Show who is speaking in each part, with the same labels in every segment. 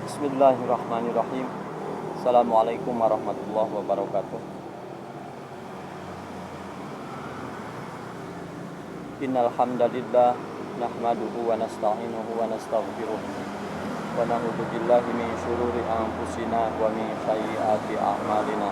Speaker 1: Bismillahirrahmanirrahim. Assalamualaikum warahmatullahi wabarakatuh. Innal hamdalillah nahmaduhu wa nasta'inuhu wa nastaghfiruh wa na'udzu billahi min syururi anfusina wa min sayyiati a'malina.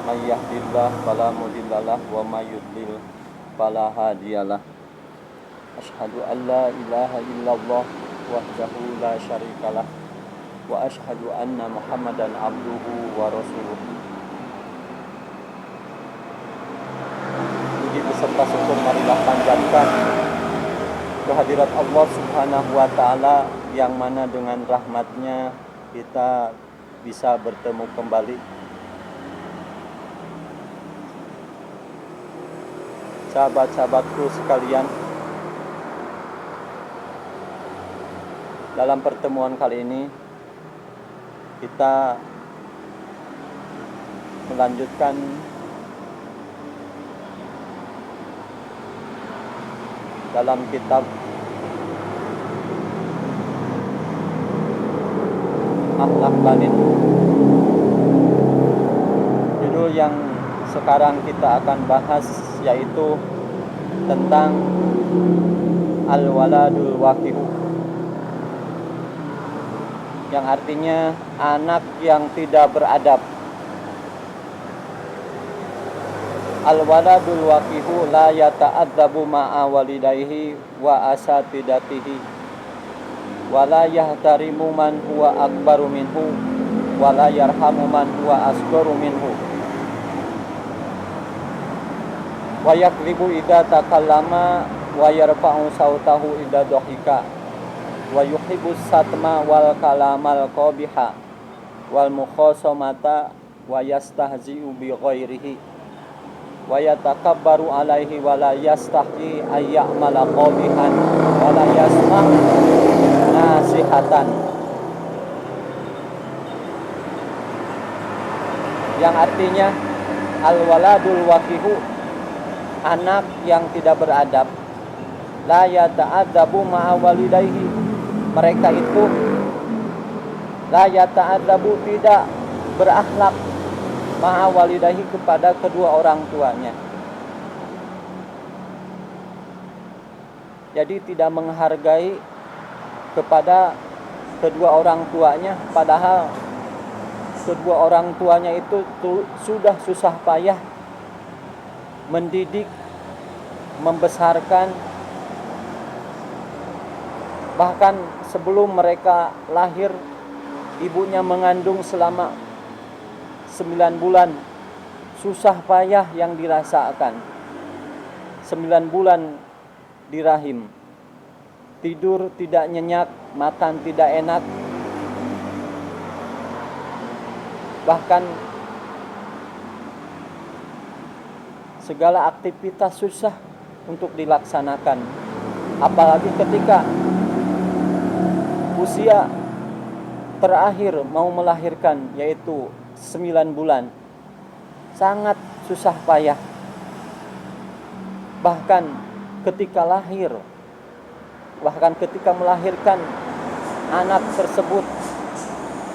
Speaker 1: May yahdihillahu fala mudhillalah wa may yudlil fala hadiyalah. Asyhadu an la ilaha illallah wahdahu la syarikalah wa asyhadu anna Muhammadan abduhu wa rasuluh. Puji beserta syukur marilah panjatkan kehadirat Allah Subhanahu wa taala yang mana dengan rahmatnya kita bisa bertemu kembali. Sahabat-sahabatku sekalian, dalam pertemuan kali ini kita melanjutkan dalam kitab Akhlak Banin. Judul yang sekarang kita akan bahas yaitu tentang Al-Waladul Waqi'u, yang artinya anak yang tidak beradab. Al-waladul waqi'u la yata'adzabu ma'a walidayhi wa asatidatihi wa la yahtarimu man huwa akbaru minhu wa la yarhamu man huwa asgharu minhu wa yakdzibu idza takallama wa yarfa'u sautahu idza dhahika wa yuhibbus satma wal kalamal qabiha wal mukhasamata wa yastahzi'u bi ghairihi wa yatakabbaru alaihi wa la yastahi ayya'mala qabihan wa la yasmah nasihatan. Yang artinya al-waladul waqi'u, anak yang tidak beradab, la yata'adzabu ma'a walidayhi, mereka itu la yata'adzabu, tidak berakhlak, ma'a walidayhi, kepada kedua orang tuanya. Jadi tidak menghargai kepada kedua orang tuanya, padahal kedua orang tuanya itu sudah susah payah mendidik, membesarkan. Bahkan sebelum mereka lahir, ibunya mengandung selama 9 bulan. Susah payah yang dirasakan. 9 bulan di rahim. Tidur tidak nyenyak, makan tidak enak. Bahkan segala aktivitas susah untuk dilaksanakan. Apalagi ketika usia terakhir mau melahirkan, yaitu 9 bulan, sangat susah payah. Bahkan ketika melahirkan anak tersebut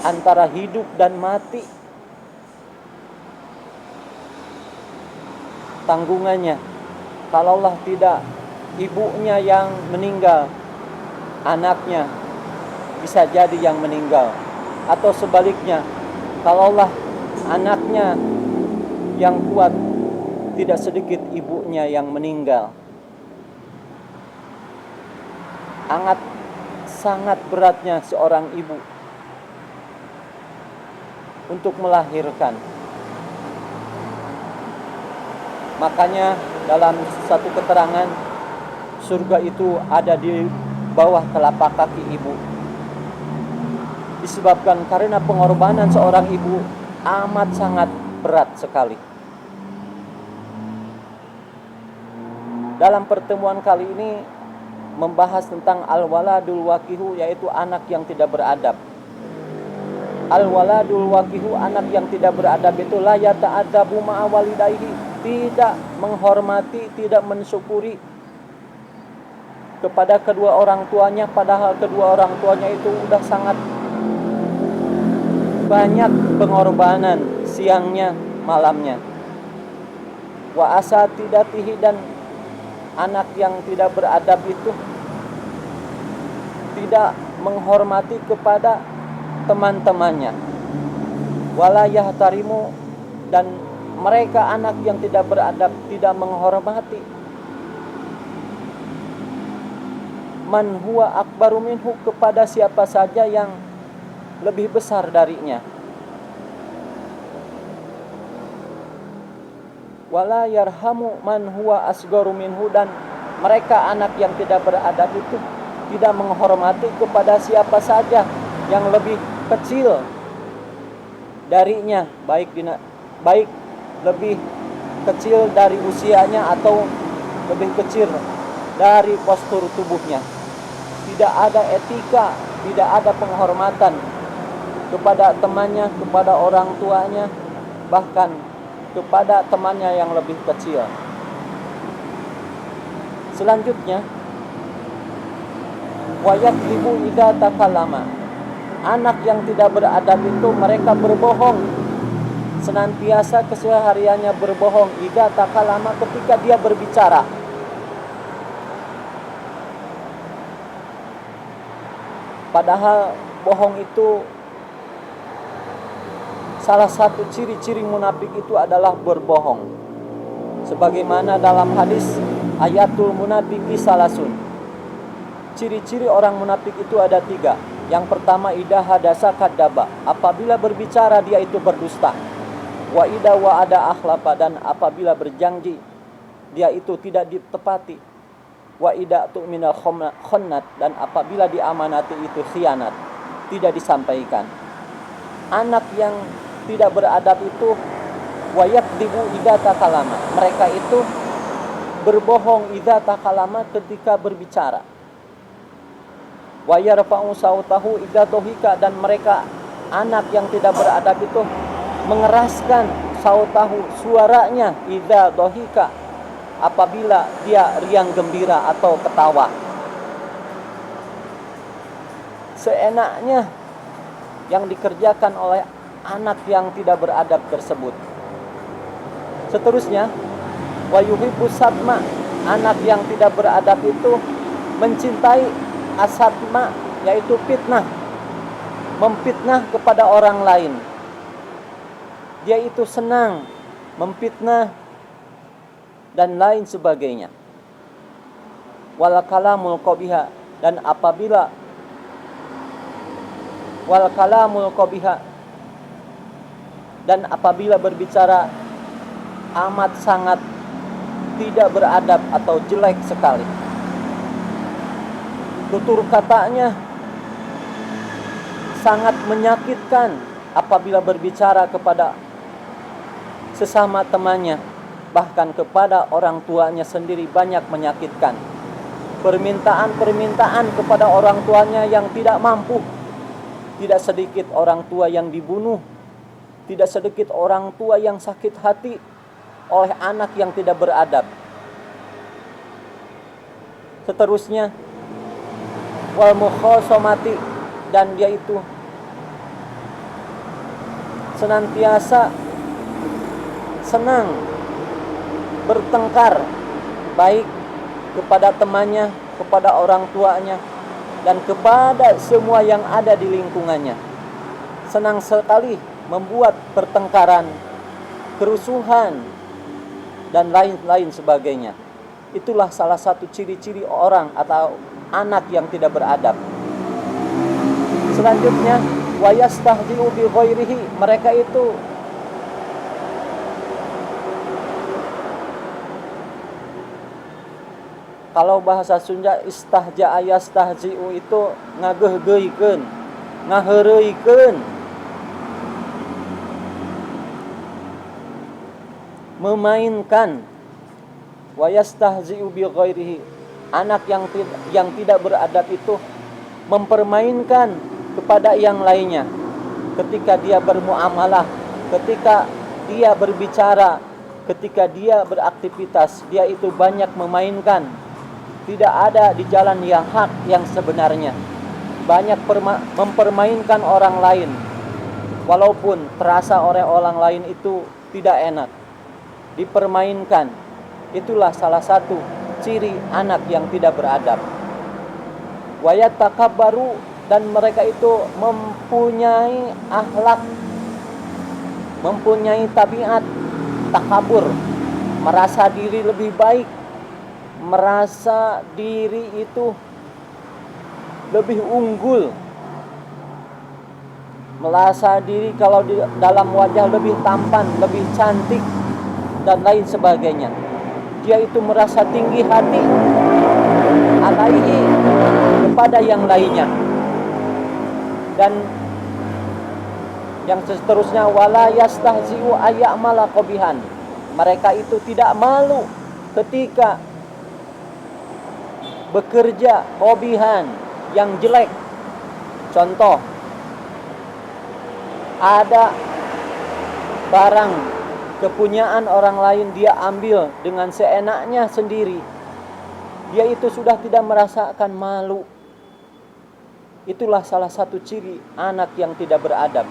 Speaker 1: antara hidup dan mati, tanggungannya. Kalaulah tidak ibunya yang meninggal, anaknya bisa jadi yang meninggal. Atau sebaliknya, kalaulah anaknya yang kuat, tidak sedikit ibunya yang meninggal. Sangat beratnya seorang ibu untuk melahirkan. Makanya dalam satu keterangan, surga itu ada di bawah telapak kaki ibu. Disebabkan karena pengorbanan seorang ibu amat sangat berat sekali. Dalam pertemuan kali ini membahas tentang al-waladul waqi'u, yaitu anak yang tidak beradab. Al-waladul waqi'u, anak yang tidak beradab itu la yata'adzabu ma'a walidayhi, tidak menghormati, tidak mensyukuri kepada kedua orang tuanya, padahal kedua orang tuanya itu udah sangat banyak pengorbanan siangnya malamnya. Wa asatidatihi, dan anak yang tidak beradab itu tidak menghormati kepada teman-temannya. Wala yahtarimu, dan mereka anak yang tidak beradab tidak menghormati man huwa akbaru minhu, kepada siapa saja yang lebih besar darinya. Wala yarhamu man huwa asgaru minhu, dan mereka anak yang tidak beradab itu tidak menghormati kepada siapa saja yang lebih kecil darinya, baik lebih kecil dari usianya atau lebih kecil dari postur tubuhnya. Tidak ada etika, tidak ada penghormatan kepada temannya, kepada orang tuanya, bahkan kepada temannya yang lebih kecil. Selanjutnya, wa yakdzibu idza takallama. Anak yang tidak beradab itu mereka berbohong. Senantiasa kesehariannya berbohong idza takallama, ketika dia berbicara. Padahal bohong itu salah satu ciri-ciri munafik itu adalah berbohong. Sebagaimana dalam hadis, ayatul munafiki salasun. Ciri-ciri orang munafik itu ada 3. Yang pertama, idza hadasa kadzaba. Apabila berbicara dia itu berdusta. Wa idza wa'ada akhlafa, dan apabila berjanji dia itu tidak ditepati. Wa idza tu'mina khannat, dan apabila diamanati itu khianat, tidak disampaikan. Anak yang tidak beradab itu wa yakdzibu idza takallama. Mereka itu berbohong idza takallama, ketika berbicara. Wa yarfa'u sautahu idza dhahika, dan mereka anak yang tidak beradab itu mengeraskan sautahu, suaranya, idza dhahika, apabila dia riang gembira atau ketawa. Seenaknya yang dikerjakan oleh anak yang tidak beradab tersebut. Seterusnya, wa yuhibbu satma. Anak yang tidak beradab itu mencintai asatma, yaitu fitnah, memfitnah kepada orang lain. Dia itu senang memfitnah dan lain sebagainya. Wal kalamul qabiha, dan apabila wal kalamul qabiha, dan apabila berbicara amat sangat tidak beradab atau jelek sekali. Tutur katanya sangat menyakitkan apabila berbicara kepada sesama temannya, bahkan kepada orang tuanya sendiri banyak menyakitkan. Permintaan-permintaan kepada orang tuanya yang tidak mampu. Tidak sedikit orang tua yang dibunuh, tidak sedikit orang tua yang sakit hati oleh anak yang tidak beradab. Seterusnya, wal mukhasomati, dan dia itu senantiasa senang bertengkar, baik kepada temannya, kepada orang tuanya, dan kepada semua yang ada di lingkungannya. Senang sekali membuat pertengkaran, kerusuhan, dan lain-lain sebagainya. Itulah salah satu ciri-ciri orang atau anak yang tidak beradab. Selanjutnya, wa yastahzi'u bi ghairihi. Mereka itu kalau bahasa Sunda istahja'a yastahzi'u itu ngageuhgeuykeun, ngaheureuykeun, memainkan. Wa yastahzi'u bi ghairihi. Anak yang tidak beradab itu mempermainkan kepada yang lainnya. Ketika dia bermuamalah, ketika dia berbicara, ketika dia beraktivitas, dia itu banyak memainkan. Tidak ada di jalan yang hak, yang sebenarnya. Banyak mempermainkan orang lain. walaupun terasa oleh orang lain itu tidak enak, dipermainkan. Itulah salah satu ciri anak yang tidak beradab. Wa yatakabbaru, dan mereka itu mempunyai akhlak, mempunyai tabiat takabur, merasa diri lebih baik, merasa diri itu lebih unggul, merasa diri kalau di dalam wajah lebih tampan, lebih cantik, dan lain sebagainya. Dia itu merasa tinggi hati alaihi, kepada yang lainnya. Dan yang seterusnya, wala yastahzi'u ayya'mala qabihan. Mereka itu tidak malu ketika bekerja qabihan, yang jelek. Contoh, ada barang kepunyaan orang lain, dia ambil dengan seenaknya sendiri. Dia itu sudah tidak merasakan malu. Itulah salah satu ciri anak yang tidak beradab.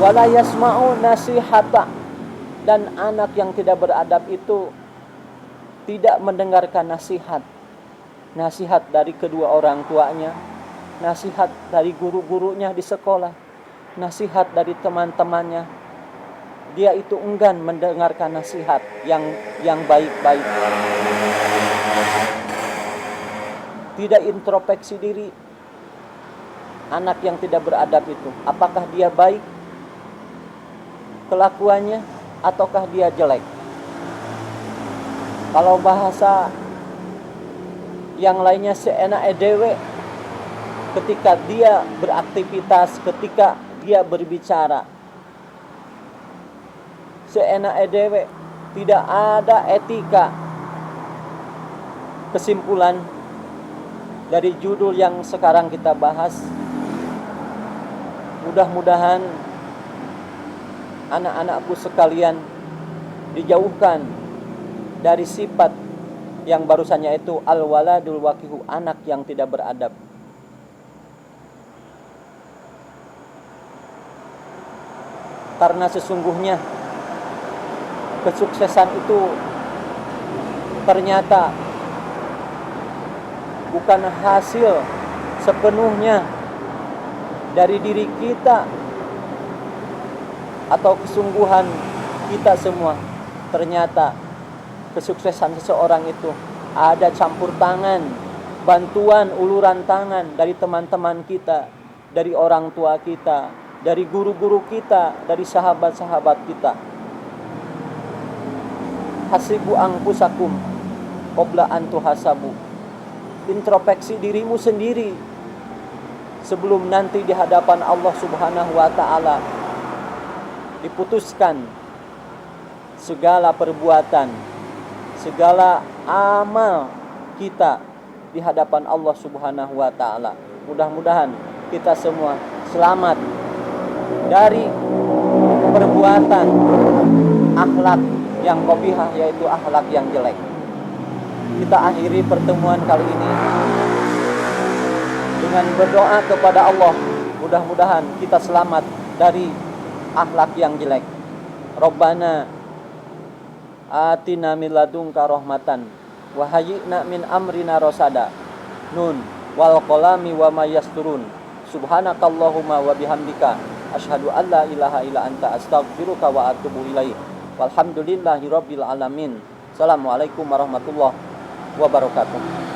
Speaker 1: Wala yasma'u nasihata, dan anak yang tidak beradab itu tidak mendengarkan nasihat. Nasihat dari kedua orang tuanya, nasihat dari guru-gurunya di sekolah, nasihat dari teman-temannya. Dia itu enggan mendengarkan nasihat yang baik-baik. Tidak introspeksi diri. Anak yang tidak beradab itu, apakah dia baik kelakuannya ataukah dia jelek? Kalau bahasa yang lainnya, seenak edewe, ketika dia beraktivitas, ketika dia berbicara, seenak edewe, tidak ada etika. Kesimpulan dari judul yang sekarang kita bahas, mudah-mudahan anak-anakku sekalian dijauhkan dari sifat yang barusannya itu al-waladul waqihu, anak yang tidak beradab. Karena sesungguhnya kesuksesan itu ternyata bukan hasil sepenuhnya dari diri kita atau kesungguhan kita semua. Ternyata kesuksesan seseorang itu ada campur tangan, bantuan, uluran tangan dari teman-teman kita, dari orang tua kita, dari guru-guru kita, dari sahabat-sahabat kita. Hasibu anfusakum qabla an tuhasabu. Introspeksi dirimu sendiri sebelum nanti di hadapan Allah Subhanahu wa taala diputuskan segala perbuatan, segala amal kita di hadapan Allah Subhanahu wa taala. Mudah-mudahan kita semua selamat dari perbuatan akhlak yang qabihah, yaitu akhlak yang jelek. Kita akhiri pertemuan kali ini dengan berdoa kepada Allah, mudah-mudahan kita selamat dari akhlak yang jelek. Rabbana atina min ladunka rahmatan wa hayyina min amrina rasada. Nun wal qalami wa ma yasturun. Subhanakallahumma wa bihamdika asyhadu an la ilaha illa anta astaghfiruka wa atubu ilaik. Walhamdulillahirabbil alamin. Assalamualaikum warahmatullahi wabarakatuh.